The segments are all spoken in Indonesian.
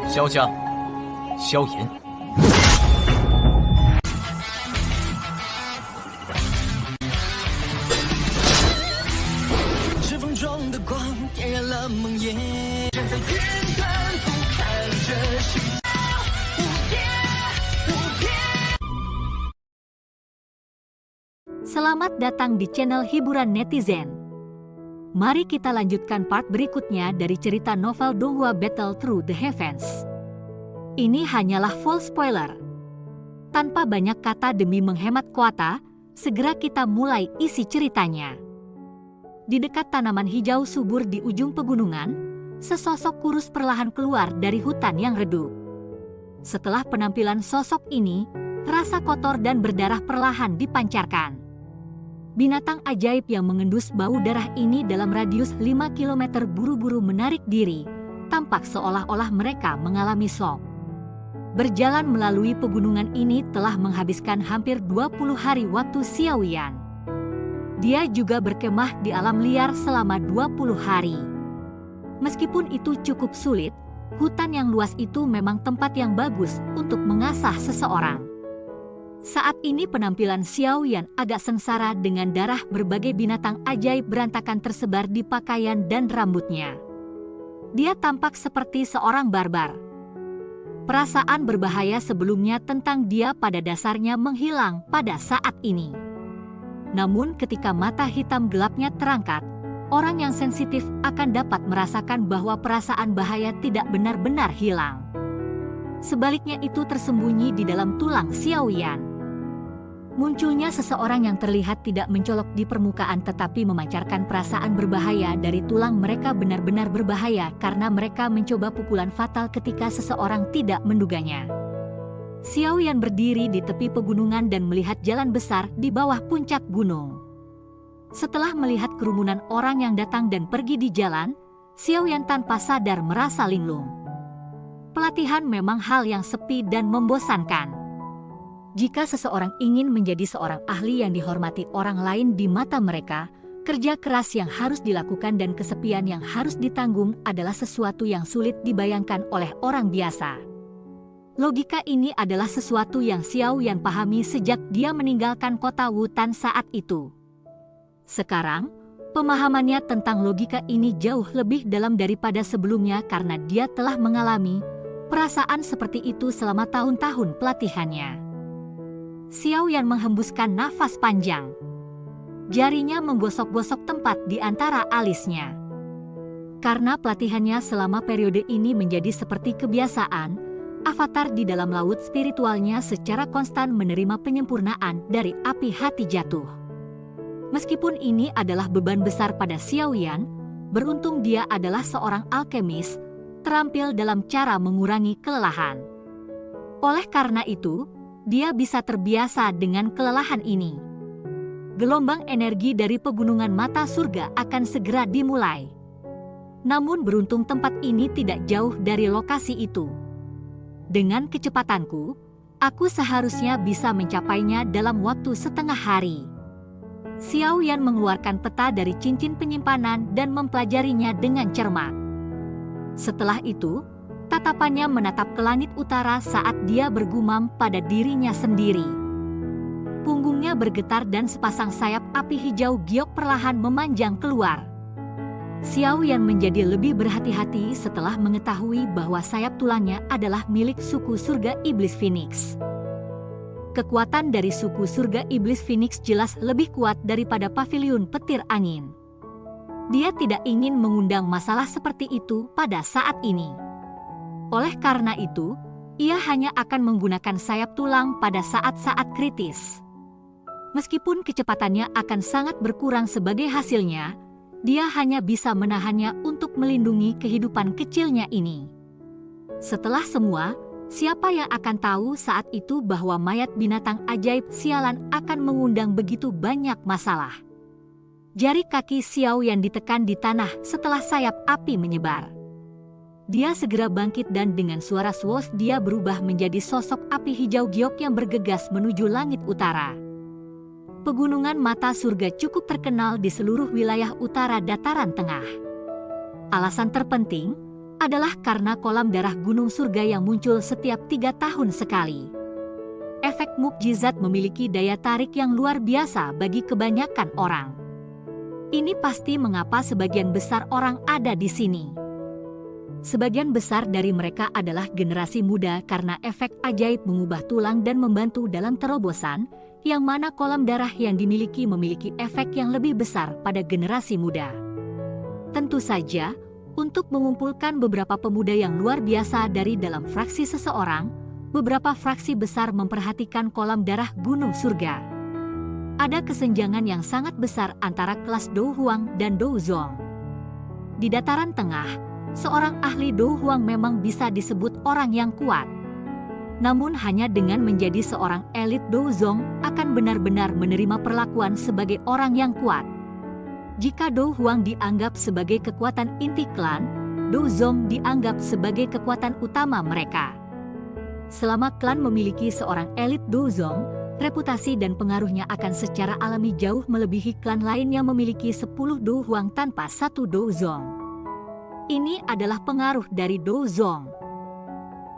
萧家、萧炎。指缝中的光点燃了梦魇，站在天端俯瞰着世界无边无边。 Selamat datang di channel hiburan netizen. Mari kita lanjutkan part berikutnya dari cerita novel Donghua Battle Through the Heavens. Ini hanyalah full spoiler. Tanpa banyak kata demi menghemat kuota, segera kita mulai isi ceritanya. Di dekat tanaman hijau subur di ujung pegunungan, sesosok kurus perlahan keluar dari hutan yang redup. Setelah penampilan sosok ini, rasa kotor dan berdarah perlahan dipancarkan. Binatang ajaib yang mengendus bau darah ini dalam radius 5 km buru-buru menarik diri, tampak seolah-olah mereka mengalami shock. Berjalan melalui pegunungan ini telah menghabiskan hampir 20 hari waktu Xiaoyan. Dia juga berkemah di alam liar selama 20 hari. Meskipun itu cukup sulit, hutan yang luas itu memang tempat yang bagus untuk mengasah seseorang. Saat ini penampilan Xiaoyan agak sengsara dengan darah berbagai binatang ajaib berantakan tersebar di pakaian dan rambutnya. Dia tampak seperti seorang barbar. Perasaan berbahaya sebelumnya tentang dia pada dasarnya menghilang pada saat ini. Namun ketika mata hitam gelapnya terangkat, orang yang sensitif akan dapat merasakan bahwa perasaan bahaya tidak benar-benar hilang. Sebaliknya itu tersembunyi di dalam tulang Xiaoyan. Munculnya seseorang yang terlihat tidak mencolok di permukaan tetapi memancarkan perasaan berbahaya dari tulang mereka benar-benar berbahaya karena mereka mencoba pukulan fatal ketika seseorang tidak menduganya. Xiaoyan berdiri di tepi pegunungan dan melihat jalan besar di bawah puncak gunung. Setelah melihat kerumunan orang yang datang dan pergi di jalan, Xiaoyan tanpa sadar merasa linglung. Pelatihan memang hal yang sepi dan membosankan. Jika seseorang ingin menjadi seorang ahli yang dihormati orang lain di mata mereka, kerja keras yang harus dilakukan dan kesepian yang harus ditanggung adalah sesuatu yang sulit dibayangkan oleh orang biasa. Logika ini adalah sesuatu yang Xiaoyan pahami sejak dia meninggalkan kota Wutan saat itu. Sekarang, pemahamannya tentang logika ini jauh lebih dalam daripada sebelumnya karena dia telah mengalami perasaan seperti itu selama tahun-tahun pelatihannya. Xiaoyan menghembuskan nafas panjang. Jarinya menggosok-gosok tempat di antara alisnya. Karena pelatihannya selama periode ini menjadi seperti kebiasaan, avatar di dalam laut spiritualnya secara konstan menerima penyempurnaan dari api hati jatuh. Meskipun ini adalah beban besar pada Xiaoyan, beruntung dia adalah seorang alkemis, terampil dalam cara mengurangi kelelahan. Oleh karena itu, dia bisa terbiasa dengan kelelahan ini. Gelombang energi dari pegunungan mata surga akan segera dimulai. Namun beruntung tempat ini tidak jauh dari lokasi itu. Dengan kecepatanku, aku seharusnya bisa mencapainya dalam waktu setengah hari. Xiaoyan mengeluarkan peta dari cincin penyimpanan dan mempelajarinya dengan cermat. Setelah itu, tatapannya menatap ke langit utara saat dia bergumam pada dirinya sendiri. Punggungnya bergetar dan sepasang sayap api hijau giok perlahan memanjang keluar. Xiaoyan menjadi lebih berhati-hati setelah mengetahui bahwa sayap tulangnya adalah milik suku surga Iblis Phoenix. Kekuatan dari suku surga Iblis Phoenix jelas lebih kuat daripada paviliun petir angin. Dia tidak ingin mengundang masalah seperti itu pada saat ini. Oleh karena itu, ia hanya akan menggunakan sayap tulang pada saat-saat kritis. Meskipun kecepatannya akan sangat berkurang sebagai hasilnya, dia hanya bisa menahannya untuk melindungi kehidupan kecilnya ini. Setelah semua, siapa yang akan tahu saat itu bahwa mayat binatang ajaib sialan akan mengundang begitu banyak masalah. Jari kaki Xiaoyan ditekan di tanah setelah sayap api menyebar. Dia segera bangkit dan dengan suara swoosh dia berubah menjadi sosok api hijau giok yang bergegas menuju langit utara. Pegunungan mata surga cukup terkenal di seluruh wilayah utara dataran tengah. Alasan terpenting, adalah karena kolam darah gunung surga yang muncul setiap 3 tahun sekali. Efek mukjizat memiliki daya tarik yang luar biasa bagi kebanyakan orang. Ini pasti mengapa sebagian besar orang ada di sini. Sebagian besar dari mereka adalah generasi muda karena efek ajaib mengubah tulang dan membantu dalam terobosan, yang mana kolam darah yang memiliki efek yang lebih besar pada generasi muda. Tentu saja, untuk mengumpulkan beberapa pemuda yang luar biasa dari dalam fraksi seseorang, beberapa fraksi besar memperhatikan kolam darah gunung surga. Ada kesenjangan yang sangat besar antara kelas Do Huang dan Do Zong. Di dataran tengah, seorang ahli Do Huang memang bisa disebut orang yang kuat. Namun hanya dengan menjadi seorang elit Do Zong akan benar-benar menerima perlakuan sebagai orang yang kuat. Jika Do Huang dianggap sebagai kekuatan inti klan, Do Zong dianggap sebagai kekuatan utama mereka. Selama klan memiliki seorang elit Do Zong, reputasi dan pengaruhnya akan secara alami jauh melebihi klan lain yang memiliki 10 Do Huang tanpa 1 Do Zong. Ini adalah pengaruh dari Do Zong.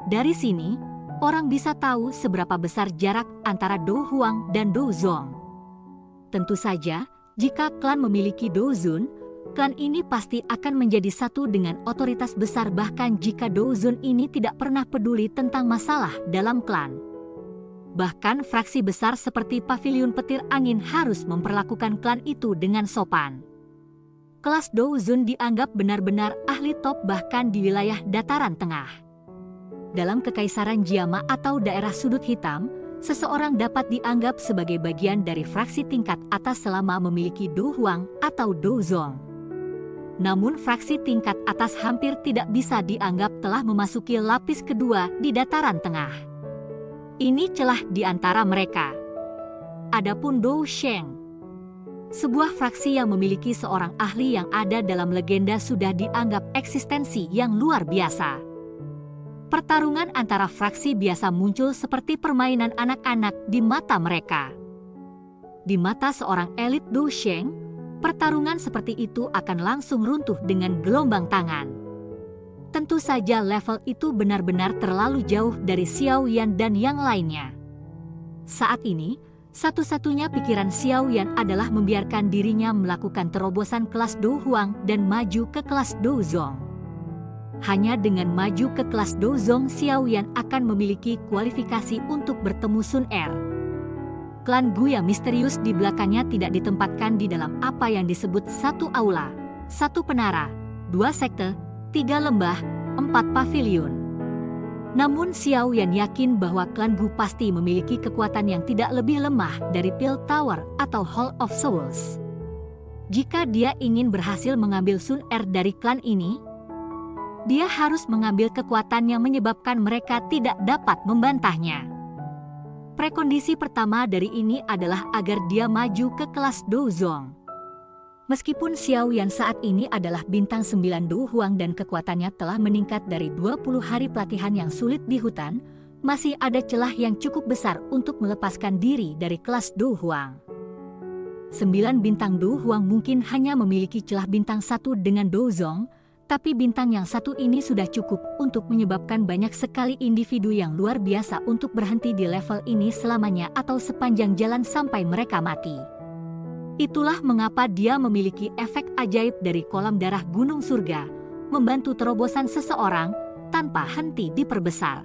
Dari sini, orang bisa tahu seberapa besar jarak antara Do Huang dan Do Zong. Tentu saja, jika klan memiliki Do Zun, klan ini pasti akan menjadi satu dengan otoritas besar bahkan jika Do Zun ini tidak pernah peduli tentang masalah dalam klan. Bahkan fraksi besar seperti Paviliun Petir Angin harus memperlakukan klan itu dengan sopan. Kelas Do Zun dianggap benar-benar ahli top bahkan di wilayah dataran tengah. Dalam kekaisaran Jiama atau daerah sudut hitam, seseorang dapat dianggap sebagai bagian dari fraksi tingkat atas selama memiliki Do Huang atau Do Zong. Namun fraksi tingkat atas hampir tidak bisa dianggap telah memasuki lapis kedua di dataran tengah. Ini celah di antara mereka. Adapun Do Sheng, sebuah fraksi yang memiliki seorang ahli yang ada dalam legenda sudah dianggap eksistensi yang luar biasa. Pertarungan antara fraksi biasa muncul seperti permainan anak-anak di mata mereka. Di mata seorang elit Do Sheng, pertarungan seperti itu akan langsung runtuh dengan gelombang tangan. Tentu saja level itu benar-benar terlalu jauh dari Xiao Yan dan yang lainnya. Saat ini, satu-satunya pikiran Xiao Yan adalah membiarkan dirinya melakukan terobosan kelas Do Huang dan maju ke kelas Do Zong. Hanya dengan maju ke kelas Do Zong, Xiao Yan akan memiliki kualifikasi untuk bertemu Sun Er. Klan Gu yang misterius di belakangnya tidak ditempatkan di dalam apa yang disebut 1 aula, 1 penara, 2 sekte, 3 lembah, 4 paviliun. Namun Xiao Yan yakin bahwa klan Gu pasti memiliki kekuatan yang tidak lebih lemah dari Pill Tower atau Hall of Souls. Jika dia ingin berhasil mengambil Sun Er dari klan ini, dia harus mengambil kekuatan yang menyebabkan mereka tidak dapat membantahnya. Prekondisi pertama dari ini adalah agar dia maju ke kelas Do Zong. Meskipun Xiao Yan saat ini adalah bintang 9 Do Huang dan kekuatannya telah meningkat dari 20 hari pelatihan yang sulit di hutan, masih ada celah yang cukup besar untuk melepaskan diri dari kelas Do Huang. 9 bintang Do Huang mungkin hanya memiliki celah bintang 1 dengan Do Zong, tapi bintang yang 1 ini sudah cukup untuk menyebabkan banyak sekali individu yang luar biasa untuk berhenti di level ini selamanya atau sepanjang jalan sampai mereka mati. Itulah mengapa dia memiliki efek ajaib dari kolam darah gunung surga, membantu terobosan seseorang tanpa henti diperbesar.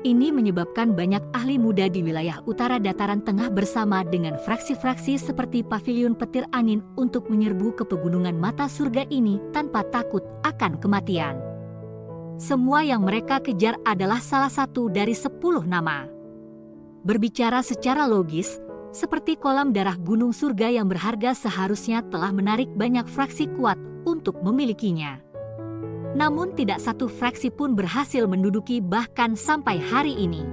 Ini menyebabkan banyak ahli muda di wilayah utara dataran tengah bersama dengan fraksi-fraksi seperti Paviliun Petir Angin untuk menyerbu ke pegunungan mata surga ini tanpa takut akan kematian. Semua yang mereka kejar adalah salah satu dari 10 nama. Berbicara secara logis, seperti kolam darah gunung surga yang berharga seharusnya telah menarik banyak fraksi kuat untuk memilikinya. Namun tidak satu fraksi pun berhasil menduduki bahkan sampai hari ini.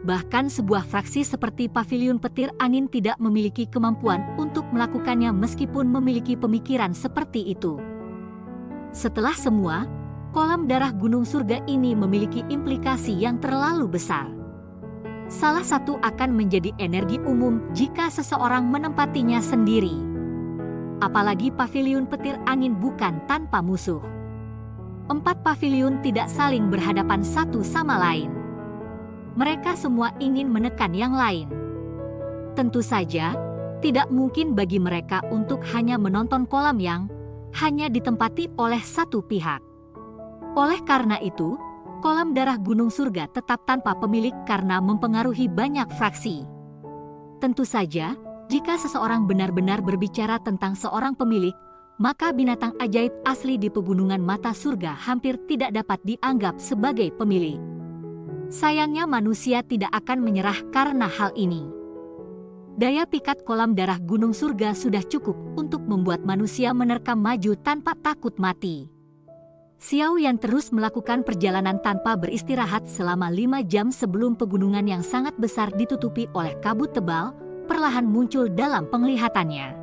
Bahkan sebuah fraksi seperti Paviliun Petir Angin tidak memiliki kemampuan untuk melakukannya meskipun memiliki pemikiran seperti itu. Setelah semua, kolam darah gunung surga ini memiliki implikasi yang terlalu besar. Salah satu akan menjadi energi umum jika seseorang menempatinya sendiri. Apalagi Paviliun Petir Angin bukan tanpa musuh. 4 paviliun tidak saling berhadapan satu sama lain. Mereka semua ingin menekan yang lain. Tentu saja, tidak mungkin bagi mereka untuk hanya menonton kolam yang hanya ditempati oleh satu pihak. Oleh karena itu, kolam darah Gunung Surga tetap tanpa pemilik karena mempengaruhi banyak fraksi. Tentu saja, jika seseorang benar-benar berbicara tentang seorang pemilik, maka binatang ajaib asli di pegunungan mata surga hampir tidak dapat dianggap sebagai pemilik. Sayangnya manusia tidak akan menyerah karena hal ini. Daya pikat kolam darah Gunung Surga sudah cukup untuk membuat manusia menerkam maju tanpa takut mati. Xiao Yan terus melakukan perjalanan tanpa beristirahat selama 5 jam sebelum pegunungan yang sangat besar ditutupi oleh kabut tebal, perlahan muncul dalam penglihatannya.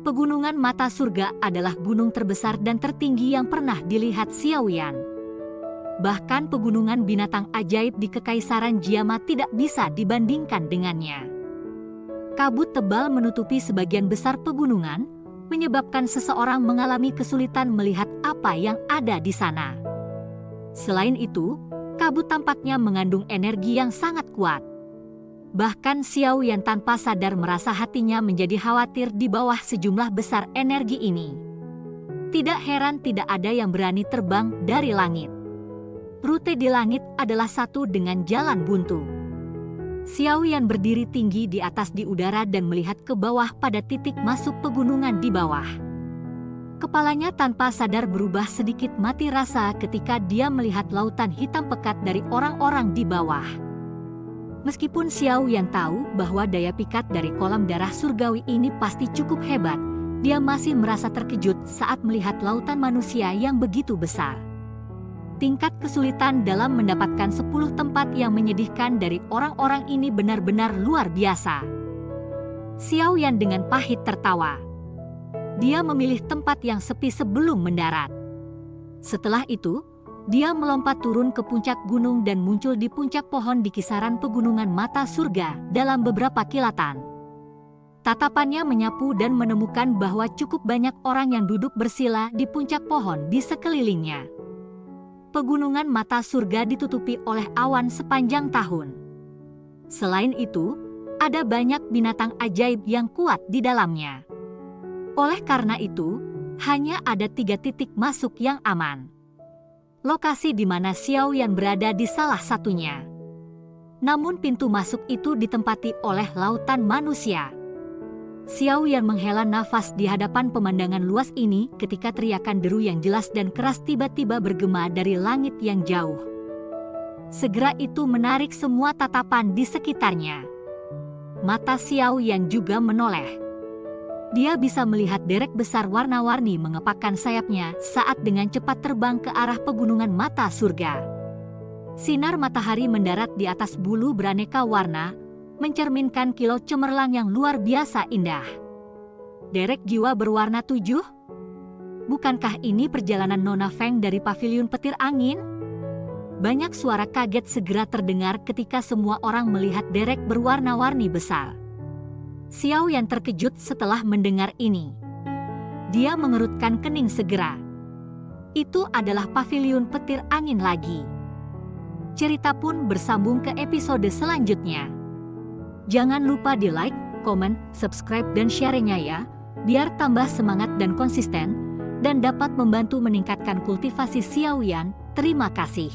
Pegunungan Mata Surga adalah gunung terbesar dan tertinggi yang pernah dilihat Xiao Yan. Bahkan pegunungan binatang ajaib di Kekaisaran Jiama tidak bisa dibandingkan dengannya. Kabut tebal menutupi sebagian besar pegunungan, menyebabkan seseorang mengalami kesulitan melihat apa yang ada di sana. Selain itu, kabut tampaknya mengandung energi yang sangat kuat. Bahkan Xiao Yan tanpa sadar merasa hatinya menjadi khawatir di bawah sejumlah besar energi ini. Tidak heran tidak ada yang berani terbang dari langit. Rute di langit adalah satu dengan jalan buntu. Xiao Yan berdiri tinggi di atas di udara dan melihat ke bawah pada titik masuk pegunungan di bawah. Kepalanya tanpa sadar berubah sedikit mati rasa ketika dia melihat lautan hitam pekat dari orang-orang di bawah. Meskipun Xiao Yan tahu bahwa daya pikat dari kolam darah surgawi ini pasti cukup hebat, dia masih merasa terkejut saat melihat lautan manusia yang begitu besar. Tingkat kesulitan dalam mendapatkan 10 tempat yang menyedihkan dari orang-orang ini benar-benar luar biasa. Xiao Yan dengan pahit tertawa. Dia memilih tempat yang sepi sebelum mendarat. Setelah itu, dia melompat turun ke puncak gunung dan muncul di puncak pohon di kisaran pegunungan Mata Surga dalam beberapa kilatan. Tatapannya menyapu dan menemukan bahwa cukup banyak orang yang duduk bersila di puncak pohon di sekelilingnya. Pegunungan Mata Surga ditutupi oleh awan sepanjang tahun. Selain itu, ada banyak binatang ajaib yang kuat di dalamnya. Oleh karena itu, hanya ada 3 titik masuk yang aman. Lokasi di mana Xiao Yan berada di salah satunya. Namun pintu masuk itu ditempati oleh lautan manusia. Xiao Yan menghela nafas di hadapan pemandangan luas ini ketika teriakan deru yang jelas dan keras tiba-tiba bergema dari langit yang jauh. Segera itu menarik semua tatapan di sekitarnya. Mata Xiao Yan juga menoleh. Dia bisa melihat derek besar warna-warni mengepakkan sayapnya saat dengan cepat terbang ke arah pegunungan Mata Surga. Sinar matahari mendarat di atas bulu beraneka warna, mencerminkan kilau cemerlang yang luar biasa indah. Derek jiwa berwarna 7? Bukankah ini perjalanan Nona Feng dari paviliun petir angin? Banyak suara kaget segera terdengar ketika semua orang melihat derek berwarna-warni besar. Xiao Yan terkejut setelah mendengar ini. Dia mengerutkan kening segera. Itu adalah paviliun petir angin lagi. Cerita pun bersambung ke episode selanjutnya. Jangan lupa di like, komen, subscribe dan share-nya ya, biar tambah semangat dan konsisten, dan dapat membantu meningkatkan kultivasi Xiao Yan. Terima kasih.